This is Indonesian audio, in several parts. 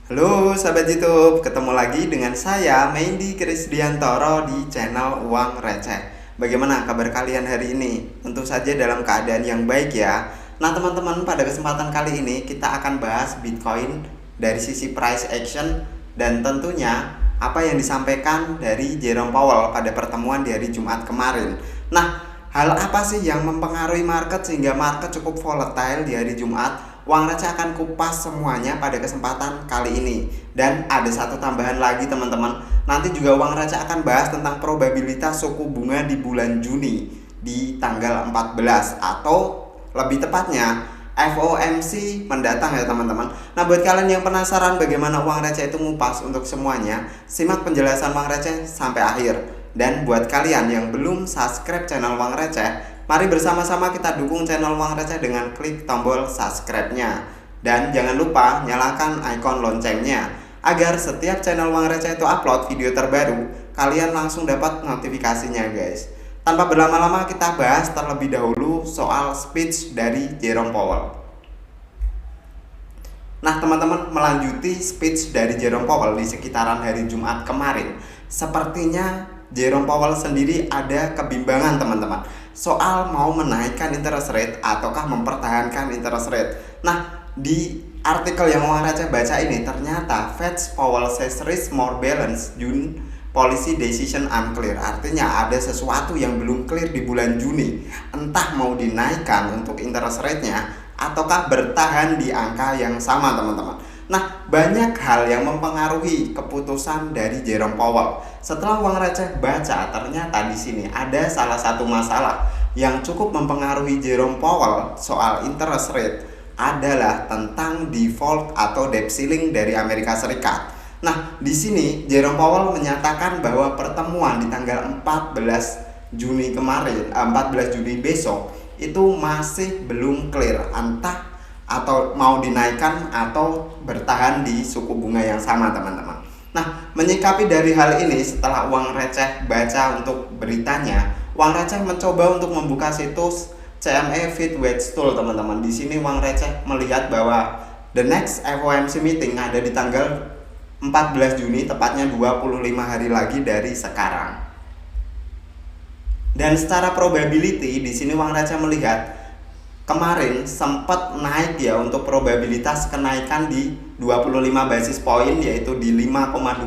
Halo sahabat YouTube, ketemu lagi dengan saya Mendy Krisdiantoro di channel Uang Receh. Bagaimana kabar kalian hari ini? Tentu saja dalam keadaan yang baik ya. Nah teman-teman, pada kesempatan kali ini kita akan bahas Bitcoin dari sisi price action dan tentunya apa yang disampaikan dari Jerome Powell pada pertemuan di hari Jumat kemarin. Nah, hal apa sih yang mempengaruhi market sehingga market cukup volatile di hari Jumat? Uang Receh akan kupas semuanya pada kesempatan kali ini. Dan ada satu tambahan lagi teman-teman. Nanti juga Uang Receh akan bahas tentang probabilitas suku bunga di bulan Juni di tanggal 14 atau lebih tepatnya FOMC mendatang ya teman-teman. Nah buat kalian yang penasaran bagaimana Uang Receh itu ngupas untuk semuanya, simak penjelasan Uang Receh sampai akhir. Dan buat kalian yang belum subscribe channel Uang Receh, mari bersama-sama kita dukung channel Uang Receh dengan klik tombol subscribe-nya. Dan jangan lupa nyalakan ikon loncengnya agar setiap channel Uang Receh itu upload video terbaru, kalian langsung dapat notifikasinya guys. Tanpa berlama-lama kita bahas terlebih dahulu soal speech dari Jerome Powell. Nah teman-teman, melanjuti speech dari Jerome Powell di sekitaran hari Jumat kemarin, sepertinya Jerome Powell sendiri ada kebimbangan teman-teman soal mau menaikkan interest rate ataukah mempertahankan interest rate. Nah di artikel yang Uang Receh baca ini ternyata Fed's Powell says risk more balance June policy decision unclear. Artinya ada sesuatu yang belum clear di bulan Juni, entah mau dinaikkan untuk interest rate-nya ataukah bertahan di angka yang sama teman-teman. Nah, banyak hal yang mempengaruhi keputusan dari Jerome Powell. Setelah Uang Receh baca, ternyata di sini ada salah satu masalah yang cukup mempengaruhi Jerome Powell soal interest rate adalah tentang default atau debt ceiling dari Amerika Serikat. Nah, di sini Jerome Powell menyatakan bahwa pertemuan di tanggal 14 Juni kemarin, 14 Juni besok itu masih belum clear entah atau mau dinaikkan atau bertahan di suku bunga yang sama teman-teman. Nah menyikapi dari hal ini, setelah Uang Receh baca untuk beritanya, Uang Receh mencoba untuk membuka situs CME Fed Tool teman-teman. Di sini Uang Receh melihat bahwa the next FOMC meeting ada di tanggal 14 Juni, tepatnya 25 hari lagi dari sekarang. Dan secara probability di sini Uang Receh melihat kemarin sempat naik ya untuk probabilitas kenaikan di 25 basis point, yaitu di 5,25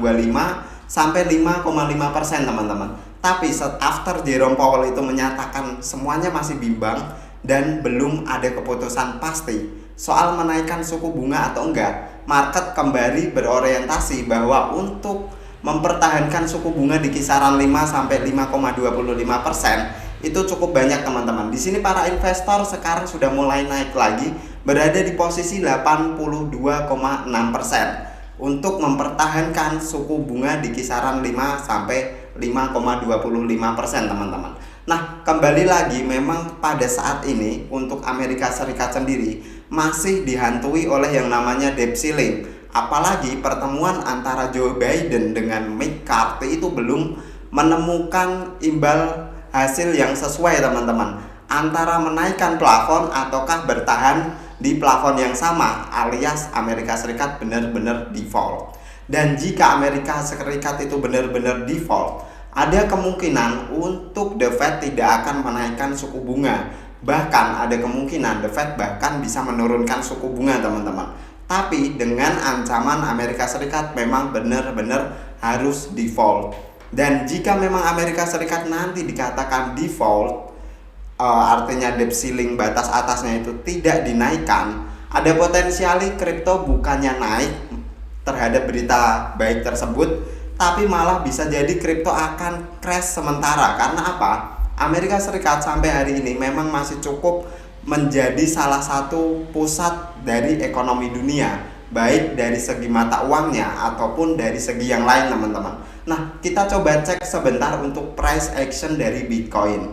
sampai 5,5% teman-teman. Tapi after Jerome Powell itu menyatakan semuanya masih bimbang dan belum ada keputusan pasti soal menaikkan suku bunga atau enggak, market kembali berorientasi bahwa untuk mempertahankan suku bunga di kisaran 5 sampai 5,25% itu cukup banyak teman-teman. Di sini para investor sekarang sudah mulai naik lagi, berada di posisi 82,6% untuk mempertahankan suku bunga di kisaran 5 sampai 5,25% teman-teman. Nah, kembali lagi memang pada saat ini untuk Amerika Serikat sendiri masih dihantui oleh yang namanya debt ceiling. Apalagi pertemuan antara Joe Biden dengan McCarthy itu belum menemukan imbal hasil yang sesuai teman-teman, antara menaikkan plafon ataukah bertahan di plafon yang sama, alias Amerika Serikat benar-benar default. Dan jika Amerika Serikat itu benar-benar default, ada kemungkinan untuk The Fed tidak akan menaikkan suku bunga. Bahkan ada kemungkinan The Fed bahkan bisa menurunkan suku bunga teman-teman. Tapi dengan ancaman Amerika Serikat memang benar-benar harus default. Dan jika memang Amerika Serikat nanti dikatakan default, artinya debt ceiling batas atasnya itu tidak dinaikkan, ada potensiali kripto bukannya naik terhadap berita baik tersebut, tapi malah bisa jadi kripto akan crash sementara. Karena apa? Amerika Serikat sampai hari ini memang masih cukup menjadi salah satu pusat dari ekonomi dunia, baik dari segi mata uangnya ataupun dari segi yang lain teman-teman. Nah kita coba cek sebentar untuk price action dari Bitcoin.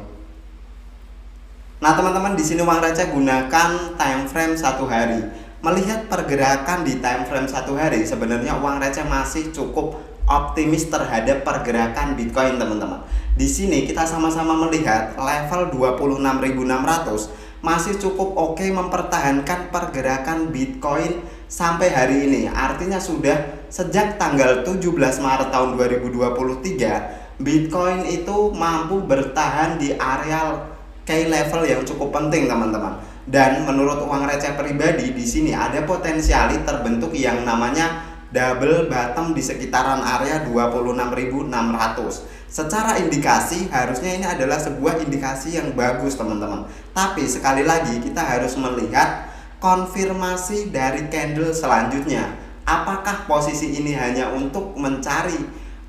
Nah teman-teman, di sini Uang Receh gunakan time frame 1 hari. Melihat pergerakan di time frame 1 hari, sebenarnya Uang Receh masih cukup optimis terhadap pergerakan Bitcoin teman-teman. Di sini kita sama-sama melihat level 26.600 masih cukup oke mempertahankan pergerakan Bitcoin sampai hari ini. Artinya sudah sejak tanggal 17 Maret tahun 2023, Bitcoin itu mampu bertahan di area key level yang cukup penting, teman-teman. Dan menurut uang receh pribadi, di sini ada potensial terbentuk yang namanya double bottom di sekitaran area 26.600. Secara indikasi harusnya ini adalah sebuah indikasi yang bagus, teman-teman. Tapi sekali lagi kita harus melihat konfirmasi dari candle selanjutnya. Apakah posisi ini hanya untuk mencari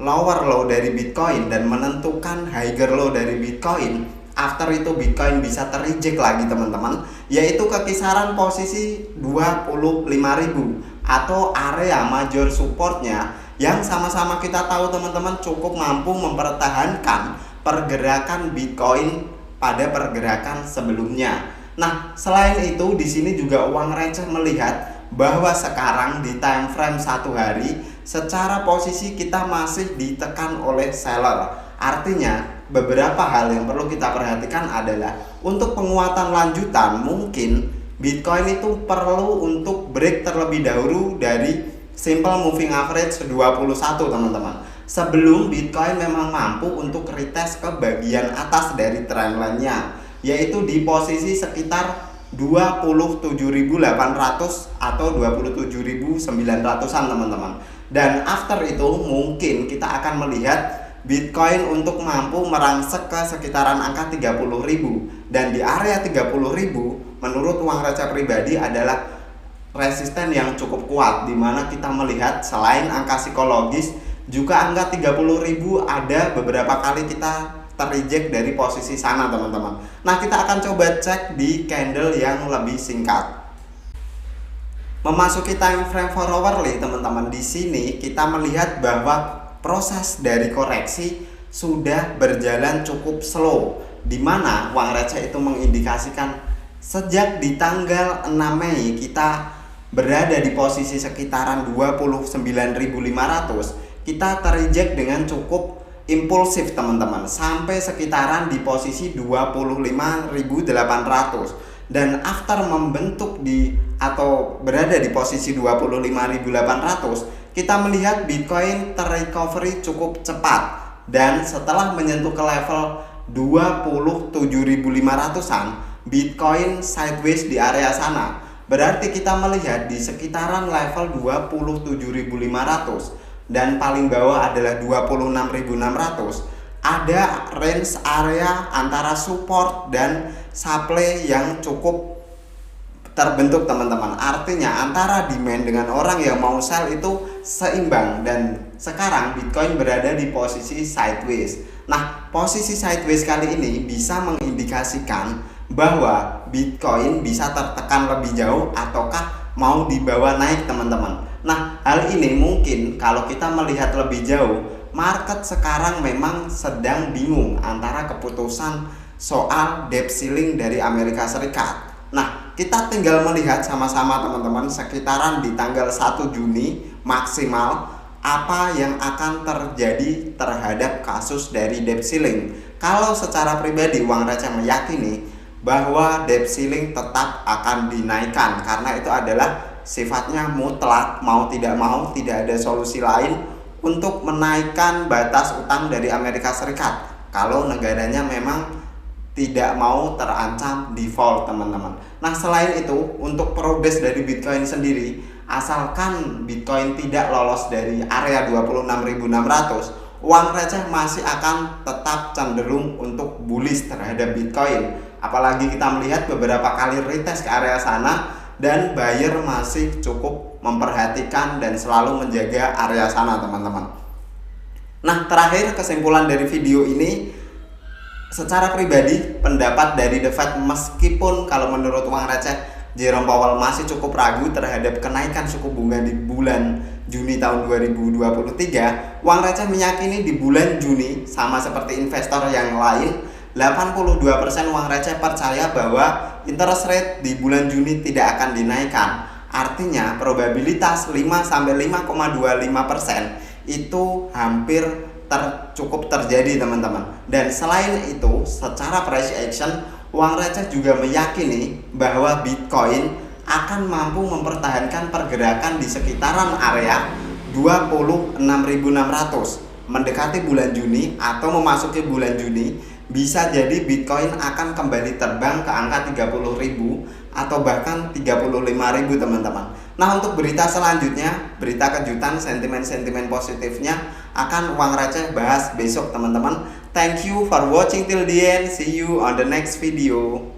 lower low dari Bitcoin dan menentukan higher low dari Bitcoin? After itu Bitcoin bisa terreject lagi, teman-teman, yaitu ke kisaran posisi 25.000 atau area major supportnya yang sama-sama kita tahu, teman-teman, cukup mampu mempertahankan pergerakan Bitcoin pada pergerakan sebelumnya. Nah, selain itu di sini juga uang receh melihat bahwa sekarang di time frame 1 hari secara posisi kita masih ditekan oleh seller. Artinya beberapa hal yang perlu kita perhatikan adalah untuk penguatan lanjutan mungkin Bitcoin itu perlu untuk break terlebih dahulu dari simple moving average 21, teman-teman, sebelum Bitcoin memang mampu untuk retest ke bagian atas dari trendline-nya, yaitu di posisi sekitar 27.800 atau 27.900-an, teman-teman. Dan after itu mungkin kita akan melihat Bitcoin untuk mampu merangsek ke sekitaran angka 30.000, dan di area 30.000 menurut uang receh pribadi adalah resisten yang cukup kuat, dimana kita melihat selain angka psikologis juga angka 30.000 ada beberapa kali kita terreject dari posisi sana, teman-teman. Nah, kita akan coba cek di candle yang lebih singkat. Memasuki time frame for hourly, teman-teman, di sini kita melihat bahwa proses dari koreksi sudah berjalan cukup slow, dimana uang receh itu mengindikasikan sejak di tanggal 6 Mei kita berada di posisi sekitaran 29.500, kita terreject dengan cukup impulsif, teman-teman, sampai sekitaran di posisi 25.800, dan after membentuk di atau berada di posisi 25.800, kita melihat Bitcoin terrecovery cukup cepat, dan setelah menyentuh ke level 27.500-an Bitcoin sideways di area sana. Berarti kita melihat di sekitaran level 27.500 dan paling bawah adalah 26.600 ada range area antara support dan supply yang cukup terbentuk, teman-teman. Artinya antara demand dengan orang yang mau sell itu seimbang, dan sekarang Bitcoin berada di posisi sideways. Nah, posisi sideways kali ini bisa mengindikasikan bahwa Bitcoin bisa tertekan lebih jauh ataukah mau dibawa naik, teman-teman. Nah, hal ini mungkin kalau kita melihat lebih jauh, market sekarang memang sedang bingung antara keputusan soal debt ceiling dari Amerika Serikat. Nah, kita tinggal melihat sama-sama, teman-teman, sekitaran di tanggal 1 Juni maksimal apa yang akan terjadi terhadap kasus dari debt ceiling. Kalau secara pribadi uang receh meyakini bahwa debt ceiling tetap akan dinaikkan karena itu adalah sifatnya mutlak, mau tidak ada solusi lain untuk menaikkan batas utang dari Amerika Serikat kalau negaranya memang tidak mau terancam default, teman-teman. Nah, selain itu untuk progres dari Bitcoin sendiri, asalkan Bitcoin tidak lolos dari area 26.600, uang receh masih akan tetap cenderung untuk bullish terhadap Bitcoin. Apalagi kita melihat beberapa kali retest ke area sana dan buyer masih cukup memperhatikan dan selalu menjaga area sana, teman-teman. Nah, terakhir kesimpulan dari video ini, secara pribadi pendapat dari The Fed, meskipun kalau menurut uang receh Jerome Powell masih cukup ragu terhadap kenaikan suku bunga di bulan Juni tahun 2023, uang receh meyakini di bulan Juni sama seperti investor yang lain, 82% uang receh percaya bahwa interest rate di bulan Juni tidak akan dinaikkan. Artinya probabilitas 5-5,25% itu hampir cukup terjadi, teman-teman. Dan selain itu, secara price action, uang receh juga meyakini bahwa Bitcoin akan mampu mempertahankan pergerakan di sekitaran area 26.600 mendekati bulan Juni atau memasuki bulan Juni. Bisa jadi Bitcoin akan kembali terbang ke angka 30.000 atau bahkan 35.000 teman-teman. Nah, untuk berita selanjutnya, berita kejutan, sentimen-sentimen positifnya akan uang receh bahas besok teman-teman. Thank you for watching till the end. See you on the next video.